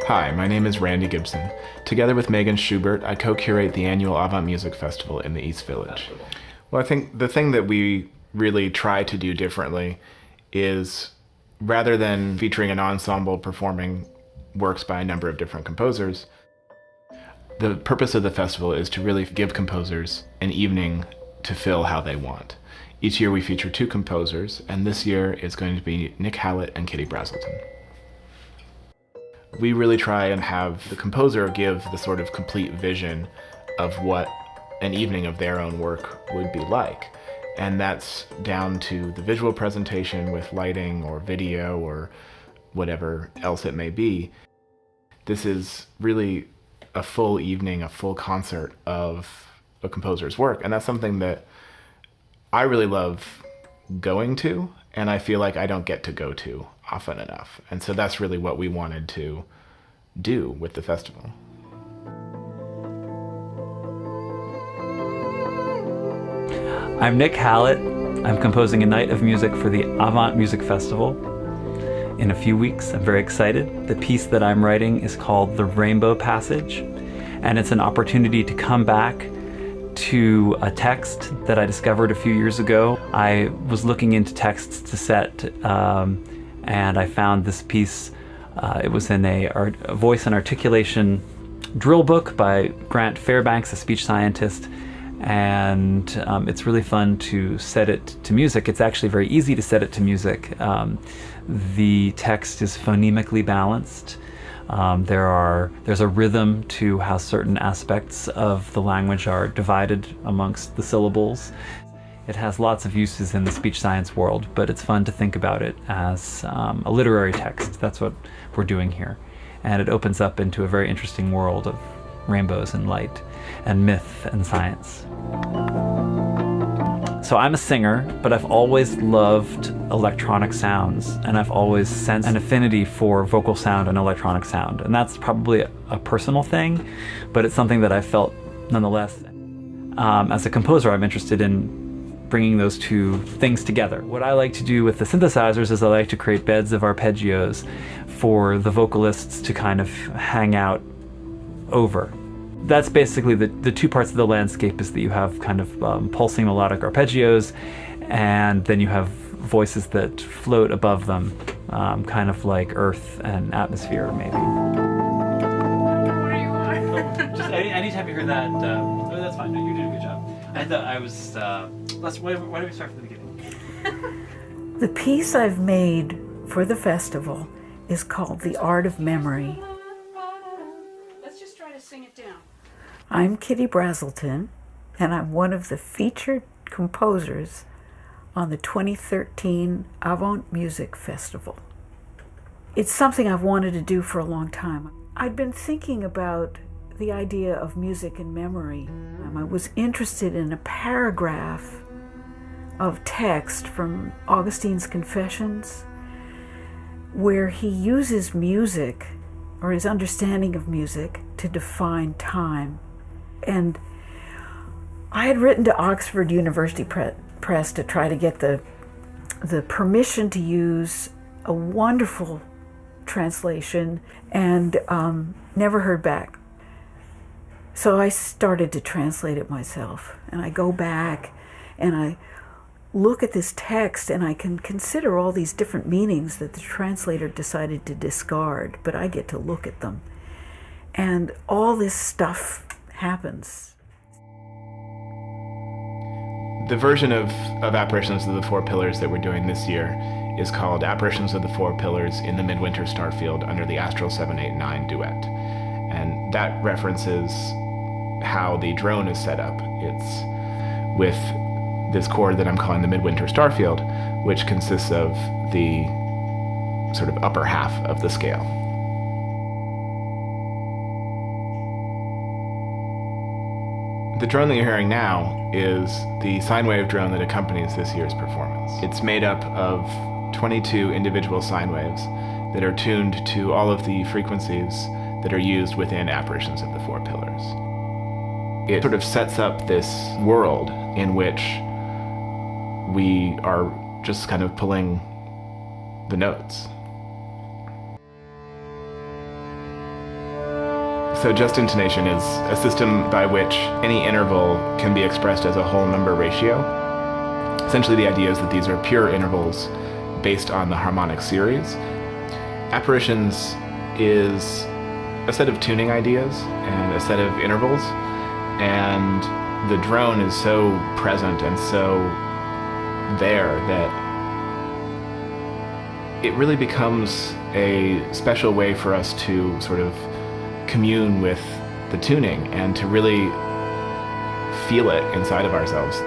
Hi, my name is Randy Gibson. Together with Megan Schubert, I co-curate the annual Avant Music Festival in the East Village. Well, I think the thing that we really try to do differently is, rather than featuring an ensemble performing works by a number of different composers, the purpose of the festival is to really give composers an evening to fill how they want. Each year we feature 2 composers, and this year is going to be Nick Hallett and Kitty Brazelton. We really try and have the composer give the sort of complete vision of what an evening of their own work would be like. And that's down to the visual presentation with lighting or video or whatever else it may be. This is really a full evening, a full concert of a composer's work. And that's something that I really love going to, and I feel like I don't get to go to often enough. And so that's really what we wanted to do with the festival. I'm Nick Hallett. I'm composing a night of music for the Avant Music Festival in a few weeks. I'm very excited. The piece that I'm writing is called The Rainbow Passage, and it's an opportunity to come back to a text that I discovered a few years ago. I was looking into texts to set, and I found this piece. It was in a voice and articulation drill book by Grant Fairbanks, a speech scientist, and it's really fun to set it to music. It's actually very easy to set it to music. The text is phonemically balanced. There's a rhythm to how certain aspects of the language are divided amongst the syllables. It has lots of uses in the speech science world, but it's fun to think about it as a literary text. That's what we're doing here. And it opens up into a very interesting world of rainbows and light and myth and science. So I'm a singer, but I've always loved electronic sounds, and I've always sensed an affinity for vocal sound and electronic sound. And that's probably a personal thing, but it's something that I felt nonetheless. As a composer, I'm interested in bringing those two things together. What I like to do with the synthesizers is I like to create beds of arpeggios for the vocalists to kind of hang out over. That's basically the 2 parts of the landscape, is that you have kind of pulsing melodic arpeggios, and then you have voices that float above them, kind of like earth and atmosphere, maybe. Where you are. Just anytime you hear that, oh, that's fine. No, you did a good job. I thought I was, why don't we start from the beginning? The piece I've made for the festival is called The Art of Memory. Let's just try to sing it down. I'm Kitty Brazelton, and I'm one of the featured composers on the 2013 Avant Music Festival. It's something I've wanted to do for a long time. I'd been thinking about the idea of music and memory. I was interested in a paragraph of text from Augustine's Confessions, where he uses music, or his understanding of music, to define time. And I had written to Oxford University Press to try to get the permission to use a wonderful translation, and never heard back. So I started to translate it myself, and I go back and I look at this text, and I can consider all these different meanings that the translator decided to discard, but I get to look at them. And all this stuff happens. The version of Apparitions of the Four Pillars that we're doing this year is called Apparitions of the Four Pillars in the Midwinter Starfield under the Astral 789 Duet. And that references how the drone is set up. It's with this chord that I'm calling the Midwinter Starfield, which consists of the sort of upper half of the scale. The drone that you're hearing now is the sine wave drone that accompanies this year's performance. It's made up of 22 individual sine waves that are tuned to all of the frequencies that are used within Apparitions of the Four Pillars. It sort of sets up this world in which we are just kind of pulling the notes. So just intonation is a system by which any interval can be expressed as a whole number ratio. Essentially, the idea is that these are pure intervals based on the harmonic series. Apparitions is a set of tuning ideas and a set of intervals, and the drone is so present and so there that it really becomes a special way for us to sort of commune with the tuning and to really feel it inside of ourselves.